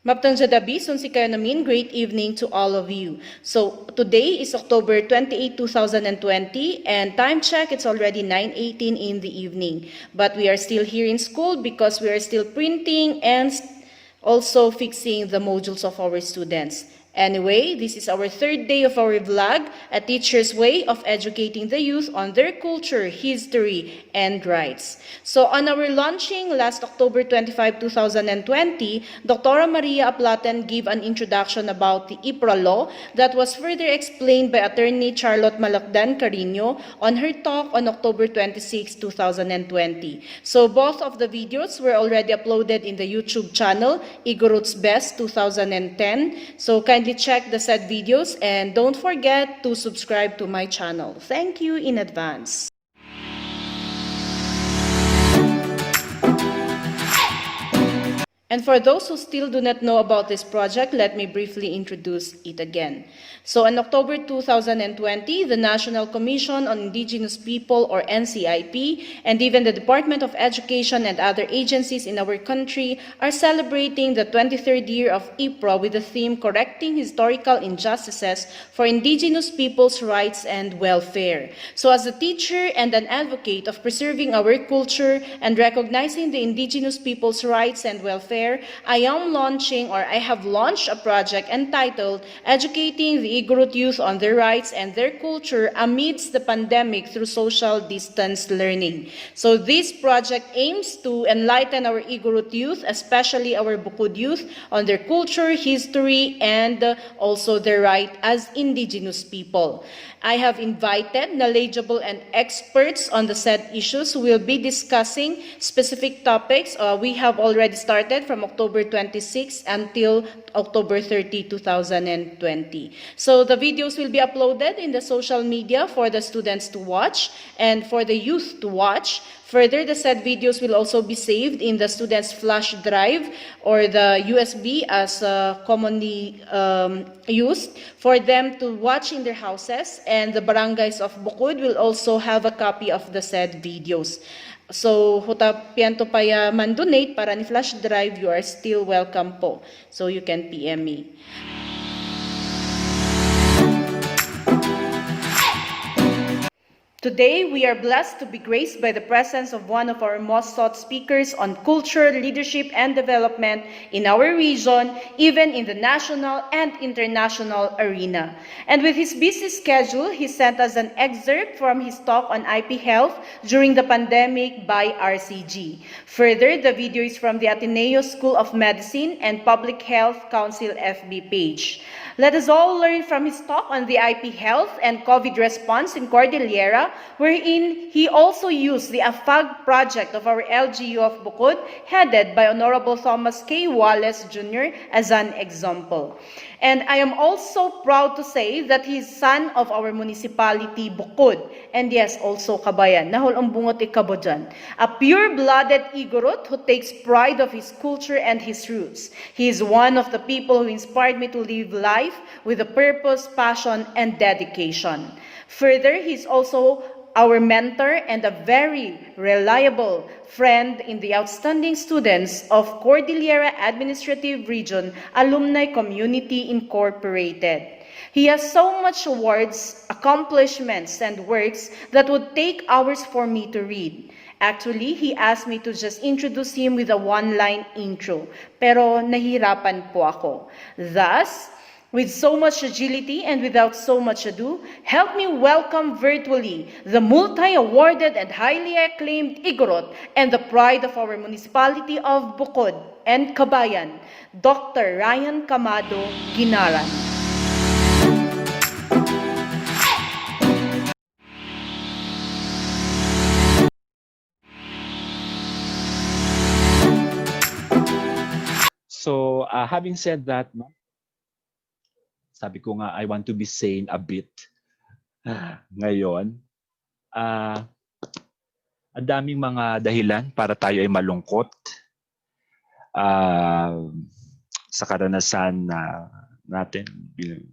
Maptang Jadabi, Sunsi kayo namin, great evening to all of you. So, today is October 28, 2020, and time check, it's already 9:18 in the evening. But we are still here in school because we are still printing and also fixing the modules of our students. Anyway, this is our third day of our vlog, a teacher's way of educating the youth on their culture, history, and rights. So on our launching last October 25, 2020, Dr. Maria Aplaten gave an introduction about the IPRA law that was further explained by Attorney Charlotte Malakdan Carino on her talk on October 26, 2020. So both of the videos were already uploaded in the YouTube channel, Igorot's Best 2010. So kindly check the said videos and don't forget to subscribe to my channel. Thank you in advance. And for those who still do not know about this project, let me briefly introduce it again. So in October 2020, the National Commission on Indigenous People, or NCIP, and even the Department of Education and other agencies in our country are celebrating the 23rd year of IPRA with the theme Correcting Historical Injustices for Indigenous People's Rights and Welfare. So as a teacher and an advocate of preserving our culture and recognizing the Indigenous people's rights and welfare, I have launched a project entitled Educating the Igorot Youth on Their Rights and Their Culture Amidst the Pandemic Through Social Distance Learning. So this project aims to enlighten our Igorot youth, especially our Bukod youth, on their culture, history, and also their right as Indigenous people. I have invited knowledgeable and experts on the said issues who will be discussing specific topics. We have already started from October 26 until October 30, 2020. So the videos will be uploaded in the social media for the students to watch and for the youth to watch. Further, the said videos will also be saved in the students' flash drive or the USB as commonly used for them to watch in their houses, and the barangays of Bukod will also have a copy of the said videos. So, hutapian to paya man donate para ni flash drive, you are still welcome po. So, you can PM me. Today, we are blessed to be graced by the presence of one of our most sought speakers on culture, leadership, and development in our region, even in the national and international arena. And with his busy schedule, he sent us an excerpt from his talk on IP Health during the pandemic by RCG. Further, the video is from the Ateneo School of Medicine and Public Health Council FB page. Let us all learn from his talk on the IP Health and COVID response in Cordillera, wherein he also used the AFAG project of our LGU of Bukod, headed by Honorable Thomas K. Wallace Jr. as an example. And I am also proud to say that he is son of our municipality, Bukod, and yes, also Kabayan, nahol ang bungot ikabo dyan. A pure-blooded Igorot who takes pride of his culture and his roots. He is one of the people who inspired me to live life with a purpose, passion, and dedication. Further, he is also our mentor and a very reliable friend in the outstanding students of Cordillera Administrative Region Alumni Community Incorporated. He has so much awards, accomplishments, and works that would take hours for me to read. Actually, he asked me to just introduce him with a one-line intro, pero nahirapan po ako. Thus, with so much agility and without so much ado, help me welcome virtually the multi-awarded and highly acclaimed Igorot and the pride of our municipality of Bukod and Kabayan, Dr. Ryan Camado Ginaran. So, having said that, no, sabi ko nga, I want to be sane a bit ngayon. Ang daming mga dahilan para tayo ay malungkot sa karanasan natin bilang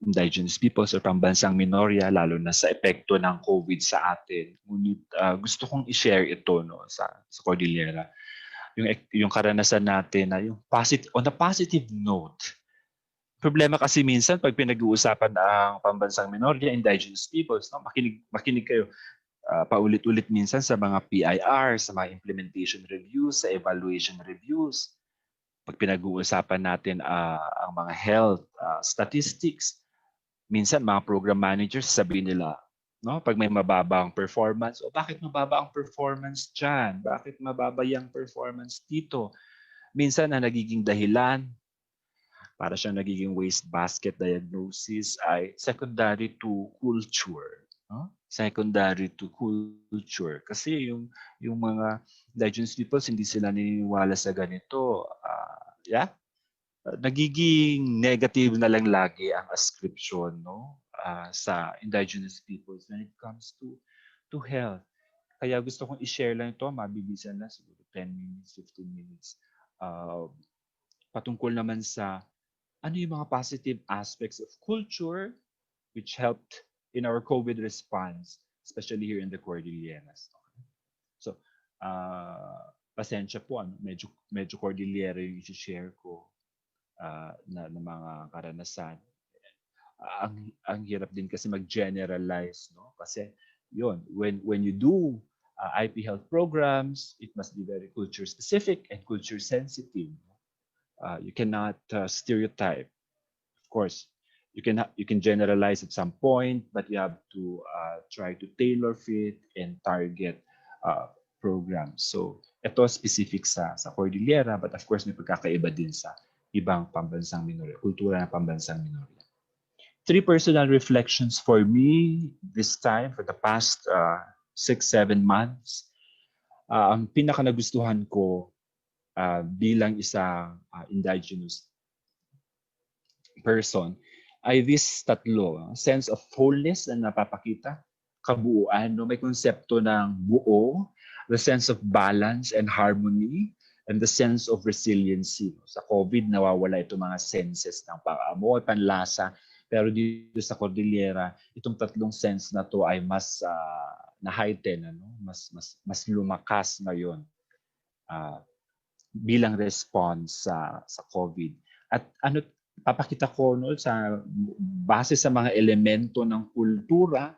indigenous peoples o pambansang minorya, lalo na sa epekto ng COVID sa atin. Ngunit gusto kong i-share ito, no, sa Cordillera. yung karanasan natin na yung on a positive note. Problema kasi minsan pag pinag-uusapan ang pambansang minorya, indigenous peoples, no, makinig kayo paulit-ulit minsan sa mga PIR, sa mga implementation reviews, sa evaluation reviews. Pag pinag-uusapan natin ang mga health statistics, minsan mga program managers sabihin nila, no, pag may mababa ang performance, o bakit mababa ang performance dyan? Bakit mababa yung performance dito? Minsan na nagiging dahilan para siyang nagiging wastebasket diagnosis ay secondary to culture. No? Secondary to culture. Kasi yung mga indigenous peoples, hindi sila naniniwala sa ganito. Nagiging negative na lang lagi ang ascription, no? Sa indigenous peoples when it comes to health. Kaya gusto kong i-share lang ito, mabilisan lang, siguro 10 minutes, 15 minutes. Patungkol naman sa ano yung mga positive aspects of culture which helped in our COVID response, especially here in the Cordilleras. So, pasensya po, medyo Cordillera yung i-share ko na mga karanasan. Ang hirap din kasi mag-generalize, no? Kasi yun, when you do IP health programs, it must be very culture specific and culture sensitive. You cannot stereotype. Of course, you can generalize at some point, but you have to try to tailor fit and target programs. So, ito specific sa Cordillera, but of course may pagkakaiba din sa ibang pambansang minorya, kultura ng pambansang minorya. 3 personal reflections for me this time for the past 6-7 months. Ang pinaka nagustuhan ko bilang isang indigenous person ay this tatlo, sense of wholeness na napapakita, kabuuan, no? May konsepto ng buo, the sense of balance and harmony, and the sense of resiliency. Sa COVID, nawawala itong mga senses ng pang-amoy, panlasa, pero dito sa Cordillera, itong tatlong sense na to ay mas na-heighten, ano? mas lumakas ngayon bilang response sa COVID. At ano papakita ko no sa base sa mga elemento ng kultura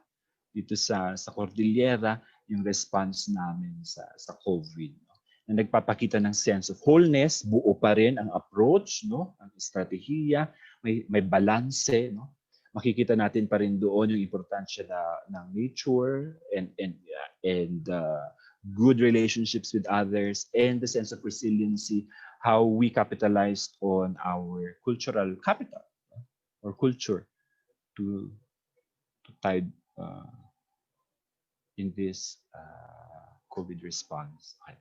dito sa Cordillera yung response namin sa COVID, no? Na nagpapakita ng sense of wholeness, buo pa rin ang approach, no, ang estratehiya, may balanse, no. Makikita natin pa rin doon yung importansya ng nature and good relationships with others and the sense of resiliency, how we capitalized on our cultural capital or culture to tide in this COVID response. Okay.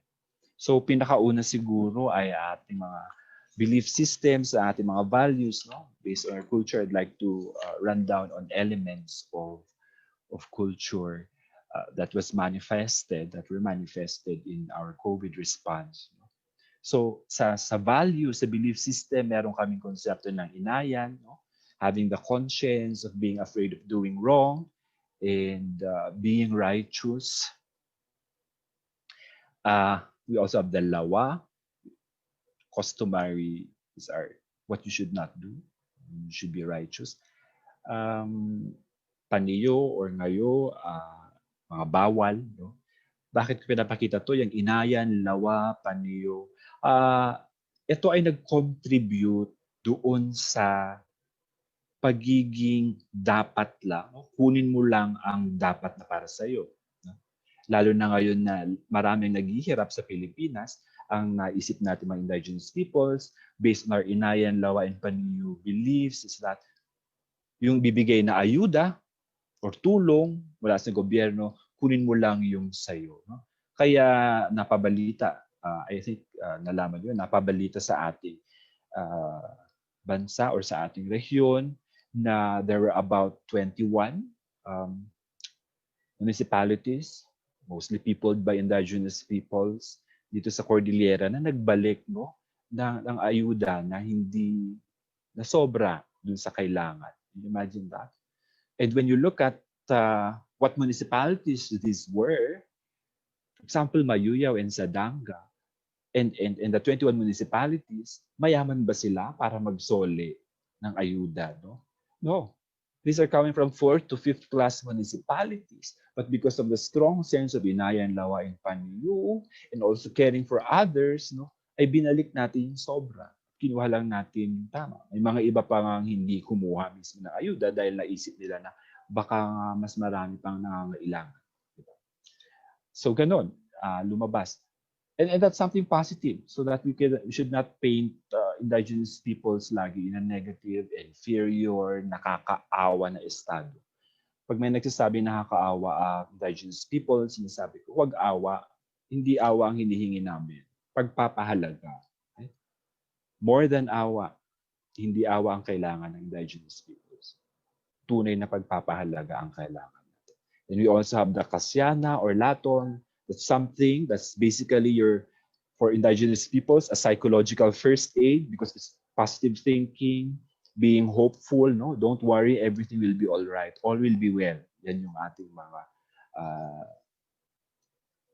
So pinakauna siguro ay ating mga belief systems, ating mga values, no? Based on our culture, I'd like to run down on elements of culture that were manifested in our COVID response. So sa value, sa belief system, meron kaming konsepto ng inayan, no? Having the conscience of being afraid of doing wrong and being righteous. We also have the lawa. Customary is what you should not do. You should be righteous. Paniyo or ngayo, mga bawal, no? Bakit ko pinapakita to? Yung inayan, lawa, paniyo. Ito ay nag-contribute doon sa pagiging dapat lang. No? Kunin mo lang ang dapat na para sa iyo. No? Lalo na ngayon na maraming naghihirap sa Pilipinas, ang naisip natin mga indigenous peoples, based on our inayan, lawa, and paniyo beliefs, is that yung bibigay na ayuda or tulong mula sa gobyerno, kunin mo lang yung sayo. No? Kaya napabalita, I think nalaman yun, napabalita sa ating bansa or sa ating rehiyon na there were about 21 municipalities, mostly peopled by indigenous peoples, dito sa Cordillera na nagbalik, no, ng ayuda na hindi na sobra dun sa kailangan. Imagine that. And when you look at what municipalities these were, for example, Mayuyaw and Sadanga, and the 21 municipalities, mayaman ba sila para magsole ng ayuda? No? No. These are coming from 4th to 5th class municipalities. But because of the strong sense of inayan, lawain, panliw, and also caring for others, no, ay binalik natin yung sobra. Kinuha lang natin yung tama. May mga iba pa nga hindi kumuha mismo ng ayuda dahil naisip nila na baka mas marami pang nangangailangan. So ganun, lumabas. And that's something positive so that we should not paint indigenous peoples lagi in a negative, inferior, nakakaawa na estado. Pag may nagsasabi nakakaawa ang indigenous people, sinasabi ko, huwag awa, hindi awa ang hinihingi namin. Pagpapahalaga. Okay? More than awa, hindi awa ang kailangan ng indigenous peoples. Tunay na pagpapahalaga ang kailangan natin. And we also have the kasyana or laton. That's something that's basically for indigenous peoples, a psychological first aid because it's positive thinking, being hopeful, no? Don't worry, everything will be all right. All will be well. Yan yung ating mga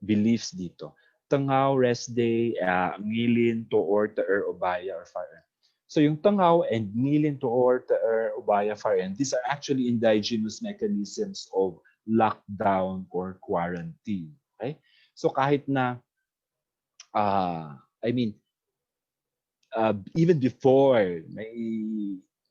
beliefs dito. Tangaw, rest day, ngilin, toor, taer, obaya, or fire. So yung tangaw and ngilin, toor, taer, obaya, fire, these are actually indigenous mechanisms of lockdown or quarantine. Okay? So kahit na, even before may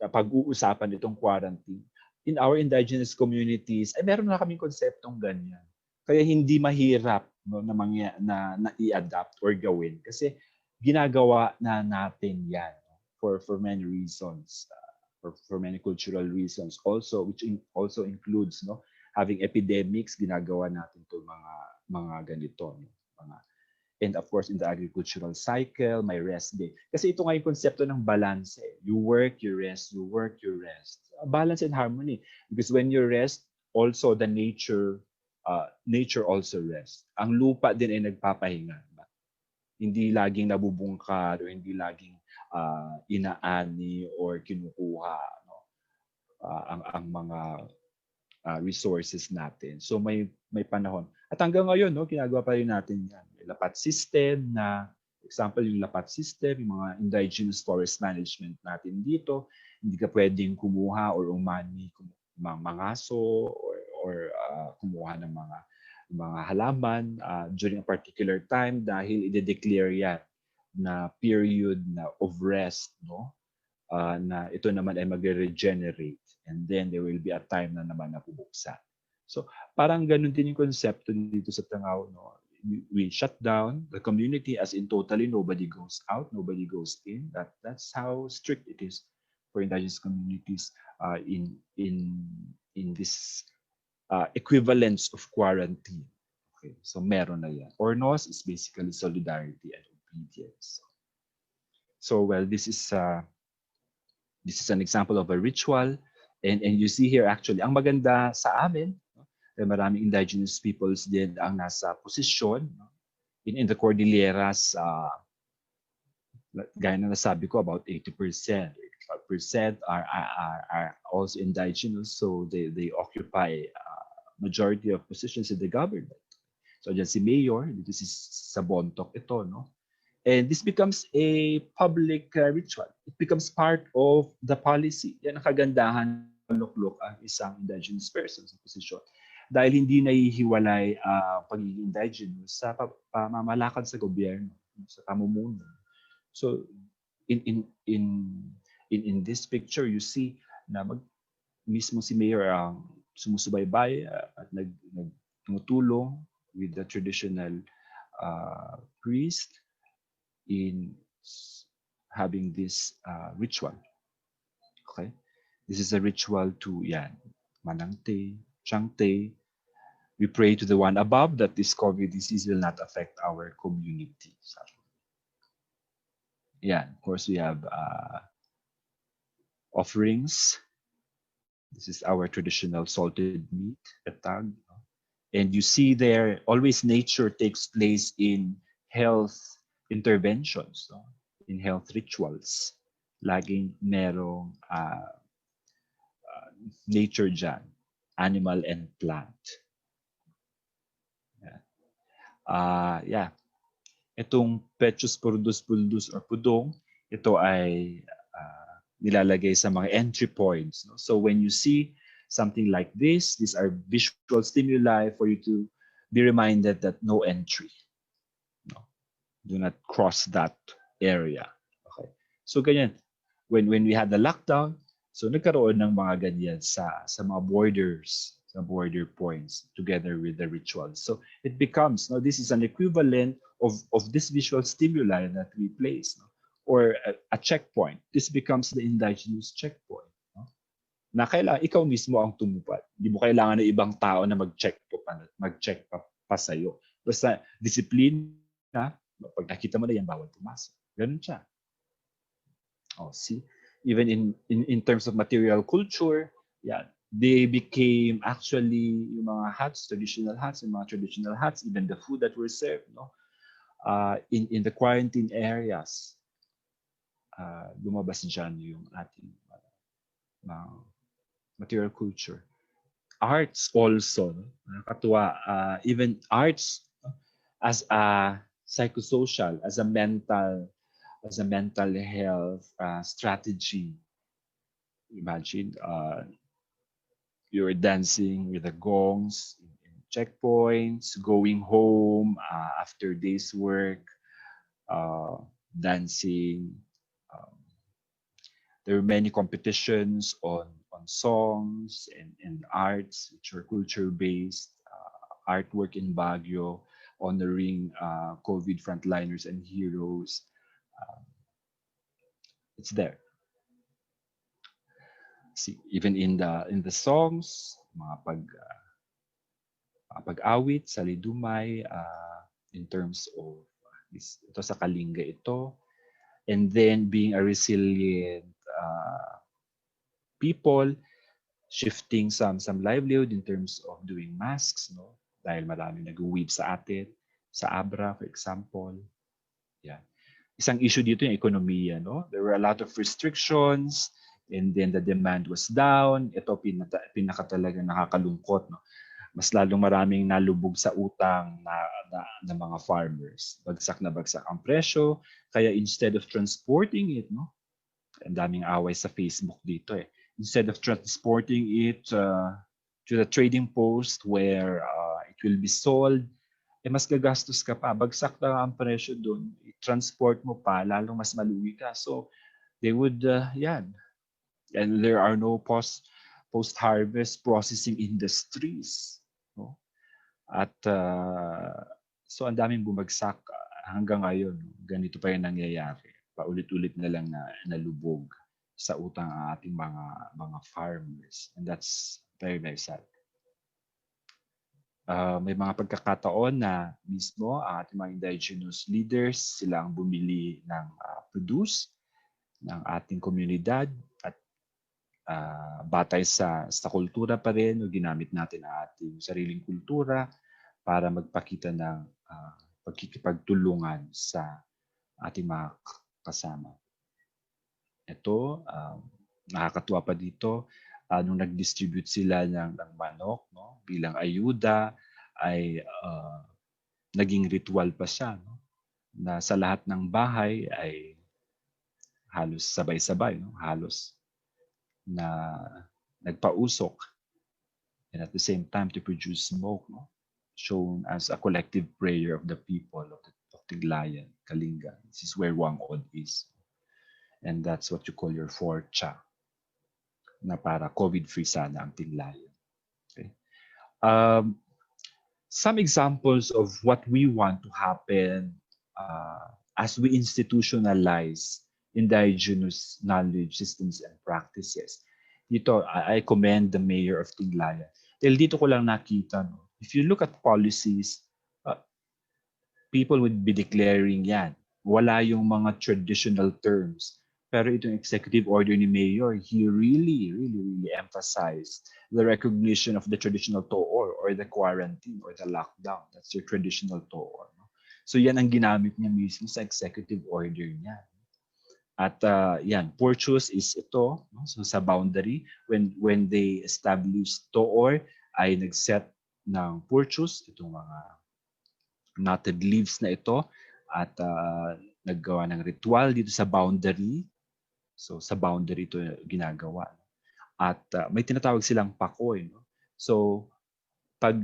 pag-uusapan itong quarantine, in our indigenous communities, ay meron na kaming konseptong ganyan. Kaya hindi mahirap no, na i-adapt or gawin kasi ginagawa na natin yan for many reasons, for many cultural reasons also, which also includes no having epidemics, ginagawa natin to mga ganito, no? And of course, in the agricultural cycle, may rest day. Kasi ito nga yung konsepto ng balance. You work, you rest, you work, you rest. Balance and harmony. Because when you rest, also the nature also rests. Ang lupa din ay nagpapahinga. Hindi laging nabubungkad o hindi laging inaani or kinukuha no? Ang mga resources natin. So may panahon. At hanggang ngayon, no, ginagawa pa rin natin yan. May lapat system na, example yung lapat system, yung mga indigenous forest management natin dito, hindi ka pwedeng kumuha or umani mangaso or kumuha ng mga halaman during a particular time dahil i-declare yan na period of rest, no? Na ito naman ay magre-regenerate and then there will be a time na naman na bubuksan. So parang ganun din yung konsepto dito sa Tangao. No? We shut down the community as in totally nobody goes out, nobody goes in. That's how strict it is for indigenous communities in this equivalence of quarantine. Okay, so meron na yan. Ornos is basically solidarity and obedience. So well, this is an example of a ritual. And you see here actually, ang maganda sa amin, no, maraming indigenous peoples din ang nasa posisyon no, in the Cordilleras, gaya na nasabi ko, about 80%. 85% are also indigenous, so they occupy majority of positions in the government. So dyan si Mayor, dito si sa Bontoc ito, no? And this becomes a public ritual. It becomes part of the policy. Yan ang kagandahan luklok ang isang indigenous person sa posisyon. Dahil hindi nahihiwalay pagiging indigenous sa pamamalakad sa gobyerno, sa pamumuno. So in this picture, you see na mismo si Mayor ang sumusubaybay at nagtumutulong with the traditional priest in having this ritual. Okay? This is a ritual to Manangte, Changte. We pray to the one above that this COVID disease will not affect our community. So, of course we have offerings. This is our traditional salted meat, etag. And you see there, always nature takes place in health interventions, no? In health rituals. Laging merong nature dyan, animal and plant. Itong Petrus Purdus or Pudong, ito ay nilalagay sa mga entry points. No? So when you see something like this, these are visual stimuli for you to be reminded that no entry. No? Do not cross that area. Okay. So ganyan. When we had the lockdown, so nagkaroon ng mga ganyan sa mga borders, sa border points together with the rituals. So it becomes, no, this is an equivalent of this visual stimuli that we place, no? Or a checkpoint. This becomes the indigenous checkpoint. No? Na kailangan ikaw mismo ang tumupad. Hindi mo kailangan ng ibang tao na mag-check pa sa'yo. Basta discipline na, pag nakita mo na yan, bawal pumasok. Ganun siya. Oh, see, even in terms of material culture, yeah, they became actually yung mga huts, traditional huts, even the food that were served, no, in the quarantine areas, lumabas dyan yung ating material culture. Arts also, no? Nakakatuwa, even arts as a psychosocial, as a mental health strategy. Imagine you're dancing with the gongs in checkpoints, going home after day's work, dancing. There were many competitions on songs and arts, which are culture-based, artwork in Baguio, honoring COVID frontliners and heroes. It's there. See, even in the songs, mga pag-awit, salidumay, in terms of ito sa Kalinga ito, and then being a resilient people, shifting some livelihood in terms of doing masks, no? Dahil maraming nag-weave sa atin, sa Abra, for example. Yeah. Isang issue dito yung ekonomiya, no? There were a lot of restrictions, and then the demand was down. Ito pinaka talaga nakakalungkot, no? Mas lalong maraming nalubog sa utang na mga farmers. Bagsak na bagsak ang presyo, kaya instead of transporting it, no? Ang daming away sa Facebook dito eh. Instead of transporting it to the trading post where it will be sold, mas gagastos ka pa. Bagsak na ang presyo doon. I-transport mo pa, lalong mas maluwi ka. So, they would, yan. And there are no post-harvest processing industries. No? At, so ang daming bumagsak hanggang ngayon. Ganito pa yung nangyayari. Paulit-ulit na lang na nalubog sa utang ang ating mga farmers. And that's very, very sad. May mga pagkakataon na mismo ang ating mga indigenous leaders, sila ang bumili ng produce ng ating komunidad at batay sa kultura pa rin, o ginamit natin ang ating sariling kultura para magpakita ng pagkikipagtulungan sa ating mga kasama. Ito, nakakatuwa pa dito, nung nag-distribute sila ng manok, no, bilang ayuda, ay naging ritual pa siya, no, na sa lahat ng bahay ay halos sabay-sabay, no, halos na nagpausok, and at the same time to produce smoke, no, shown as a collective prayer of the people of Tiglayan, Kalinga. This is where Wangod is. And that's what you call your forcha, na para COVID-free sana ang Tiglayan. Okay. Some examples of what we want to happen as we institutionalize indigenous knowledge systems and practices. Dito, I commend the mayor of Tiglayan. Dahil dito ko lang nakita, no, if you look at policies, people would be declaring yan. Wala yung mga traditional terms. Pero itong executive order ni Mayor, he really emphasized the recognition of the traditional toor or the quarantine or the lockdown. That's your traditional toor. No? So yan ang ginamit niya mismo sa executive order niya. At yan, purchase is ito. No? So sa boundary, when they established toor, ay nag-set ng purchase, itong mga knotted leaves na ito, at naggawa ng ritual dito sa boundary. So sa boundary ito ginagawa. At may tinatawag silang pakoy. No? So pag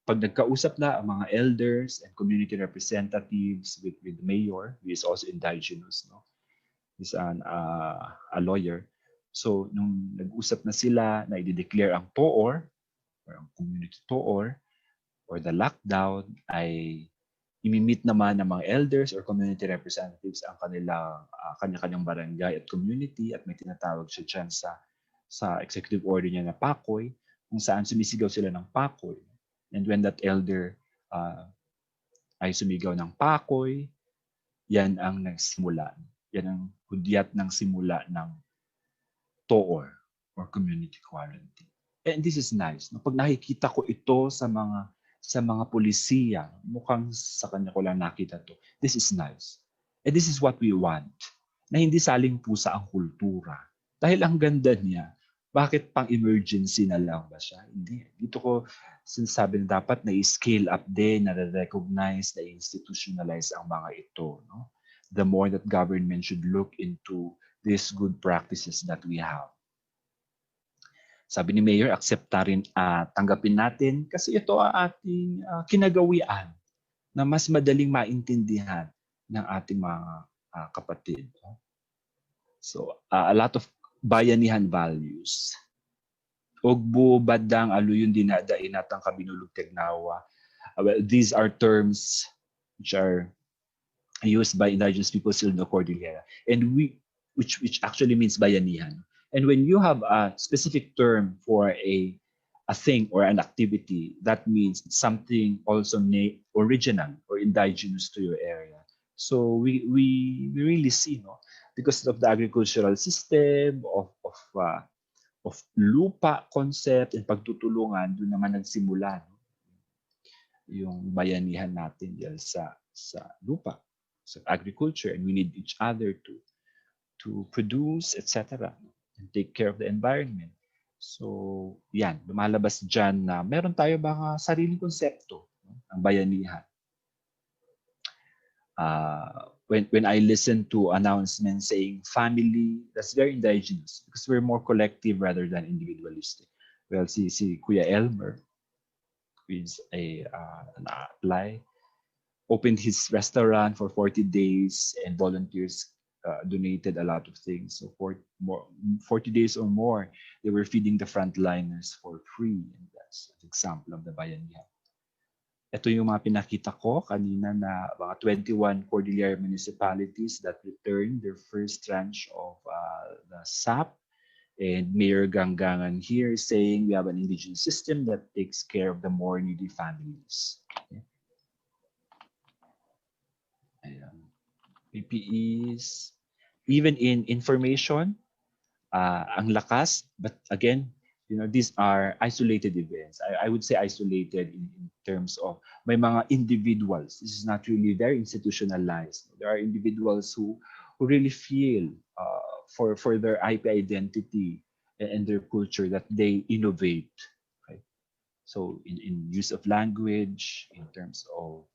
nagkausap na ang mga elders and community representatives with the mayor, who is also indigenous, no? He's a lawyer. So nung nag-usap na sila na i-declare ang toor or ang community toor or the lockdown, ay imi-meet naman ng mga elders or community representatives ang kanilang kanya-kanyang barangay at community, at may tinatawag siya dyan sa executive order niya na pakoy, kung saan sumisigaw sila ng pakoy. And when that elder ay sumigaw ng pakoy, yan ang nagsimula. Yan ang hudyat ng simula ng toor or community quarantine. And this is nice. No? Pag nakikita ko ito sa mga polisiya, mukhang sa kanya ko lang nakita to. This is nice. And this is what we want. Na hindi saling pusa ang kultura. Dahil ang ganda niya, bakit pang emergency na lang ba siya? Hindi. Dito ko sinasabi na dapat na i-scale up din, na-recognize, na-institutionalize ang mga ito. No? The more that government should look into these good practices that we have. Sabi ni Mayor, acceptarin at tanggapin natin kasi ito ang ating kinagawian na mas madaling maintindihan ng ating mga kapatid. So, a lot of bayanihan values. Ogbo, badang, aluyon, dinadain natang kabinulog tegnawa. Well, these are terms which are used by indigenous peoples in the Cordillera, and which actually means bayanihan. And when you have a specific term for a thing or an activity, that means something also original or indigenous to your area. So we really see, no, because of the agricultural system of lupa concept and pagtutulungan, doon naman nagsimula, no, yung bayanihan natin dahil sa lupa, sa agriculture, and we need each other to produce, etc., and take care of the environment. So, yan, lumalabas dyan na meron tayo mga sariling konsepto ng bayanihan. When I listen to announcements saying family, that's very indigenous because we're more collective rather than individualistic. Well, si Kuya Elmer, who is an ally, opened his restaurant for 40 days and volunteers donated a lot of things. So for 40 days or more, they were feeding the frontliners for free. And that's an example of the bayanihan. Ito yung mga pinakita ko kanina na mga 21 Cordillera municipalities that returned their first tranche of the SAP. And Mayor Ganggangan here is saying we have an indigenous system that takes care of the more needy families. Okay. Ayan. PPEs, even in information, ang lakas, but again, these are isolated events. I would say isolated in terms of may mga individuals. This is not really very institutionalized. There are individuals who really feel for their IP identity and their culture that they innovate. Okay? So in use of language, in terms of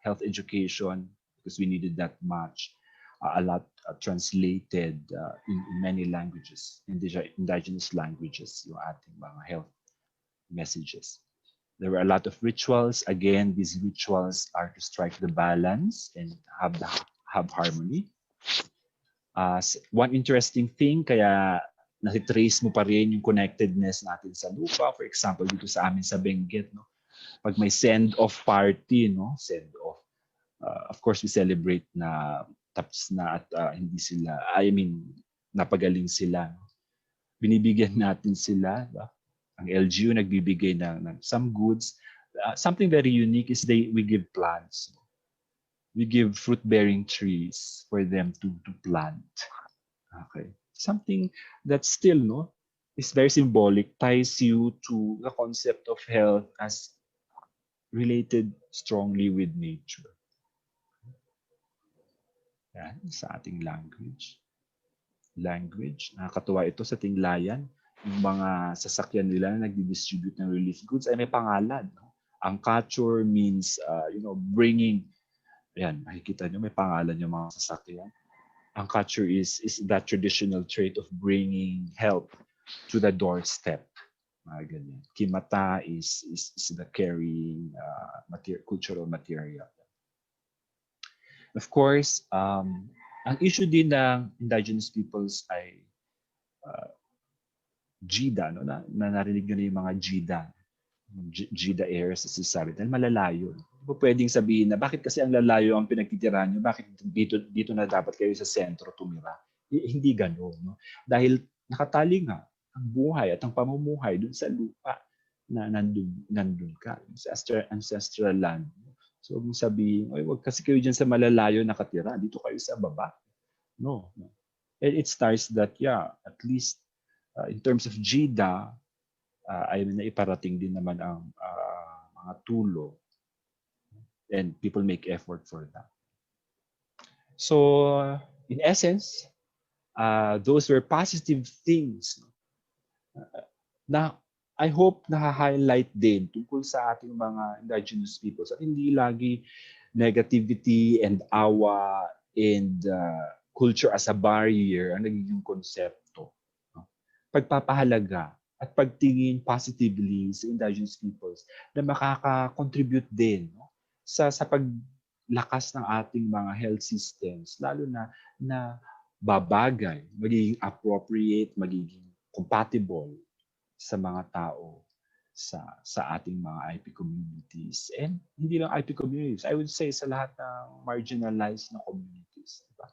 health education, because we needed that much, a lot translated in many languages, indigenous languages, yung ating mga health messages. There were a lot of rituals. Again, these rituals are to strike the balance and have harmony. One interesting thing, kaya natitrace mo pa rin yung connectedness natin sa lupa. For example, dito sa amin sa Benguet, no? Pag may send-off party, no? Send-off. Of course, we celebrate na tapos na at hindi sila, napagaling sila. No? Binibigyan natin sila. Ba? Ang LGU nagbibigay ng some goods. Something very unique is we give plants. We give fruit-bearing trees for them to plant. Okay. Something that still, no, is very symbolic, ties you to the concept of health as related strongly with nature. Yan, sa ating language. Nakakatuwa ito sa Tinglayan. Yung mga sasakyan nila na nagdi-distribute ng relief goods ay may pangalan. No? Ang culture means, bringing Ayan, makikita nyo may pangalan yung mga sasakyan. Ang culture is that traditional trait of bringing help to the doorstep. Mga ganyan. Kimata is the carrying cultural material. Of course, ang issue din ng indigenous peoples ay GIDA, no? na narinig nyo na yung mga GIDA. GIDA areas sa sabi dahil malalayo. Hindi po pwedeng sabihin na bakit kasi ang lalayo ang pinagtitirahan nyo, bakit dito na dapat kayo sa sentro tumira. Hindi gano'n. No? Dahil nakatali nga ang buhay at ang pamumuhay dun sa lupa na nandun ka, sa ancestral land. So, kung sabihin, wag kasi kayo dyan sa malalayo nakatira, dito kayo sa baba. No. And it starts that, at least in terms of GIDA, ay naiparating din naman ang mga tulong and people make effort for that. So, in essence, those were positive things na I hope na-highlight din tungkol sa ating mga indigenous peoples at hindi lagi negativity and awa and culture as a barrier ang nagiging konsepto. Pagpapahalaga at pagtingin positively sa indigenous peoples na makaka-contribute din sa paglakas ng ating mga health systems, lalo na babagay, magiging appropriate, magiging compatible sa mga tao sa ating mga IP communities. And hindi lang IP communities, I would say sa lahat ng marginalized na communities. Diba?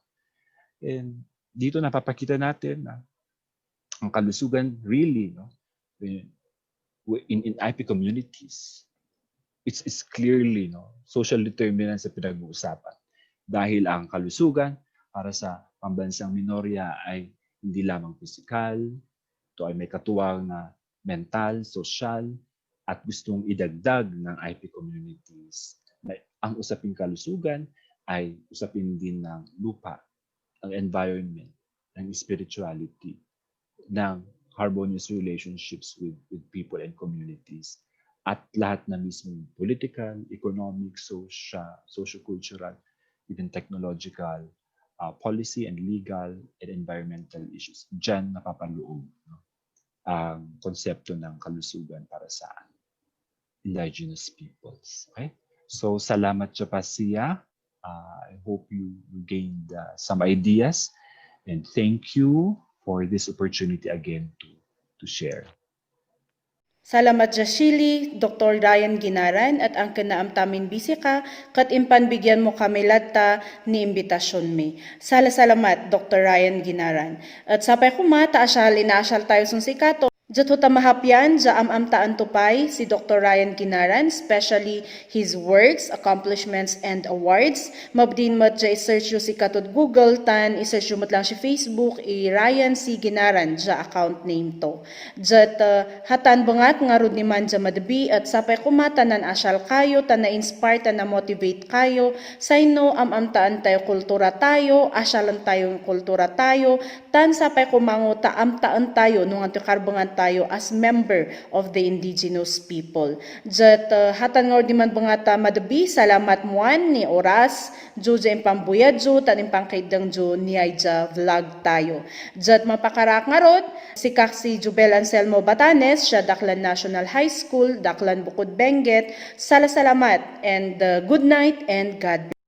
And dito napapakita natin na ang kalusugan really, in IP communities, it's clearly social determinants sa pinag-uusapan. Dahil ang kalusugan para sa pambansang minorya ay hindi lamang pisikal, ito ay may katuwang na mental, social, at gustong idagdag ng IP communities. Ang usaping kalusugan ay usapin din ng lupa, ang environment, ng spirituality, ng harmonious relationships with people and communities, at lahat na mismo political, economic, socio-cultural, even technological, policy and legal and environmental issues. Diyan napapaloob ang konsepto ng kalusugan para sa indigenous peoples. Okay? So, salamat Japasiya. I hope you gained some ideas, and thank you for this opportunity again to share. Salamat Jashili, Dr. Ryan Ginaran at ang kinaamtamin bisi ka kat impan bigyan mo kami latta ni imbitasyon mi. Salamat Dr. Ryan Ginaran. At sapay kumata inaasyal tayo sun sikato. Jatuh tamahapyan ja amamtaan tupay si Dr. Ryan Ginaran, especially his works, accomplishments, and awards. Mabdin mat ja i-search si katod Google, tan i-search mat lang si Facebook, Ryan C. Ginaran, ja account name to. Jat hatan bangat nga rod ni man ja madbi at sapay kumata nan asyal kayo, tan na-inspire, tan na-motivate kayo, sayno amamtaan tayo kultura tayo, asyalan tayo kultura tayo, tan sapay kumango taamtaan tayo nung anto karbangan tayo as member of the indigenous people. Jat hatan nga di man bangata madabi, salamat muan ni oras, jo ja impambuyad jo, tan impangkaidang jo ni Aija vlog tayo. Jat mapakarak nga rod, si Kaksi Jubel Anselmo Batanes, siya Daklan National High School, Daklan Bukod Benguet, salamat and good night and God bless.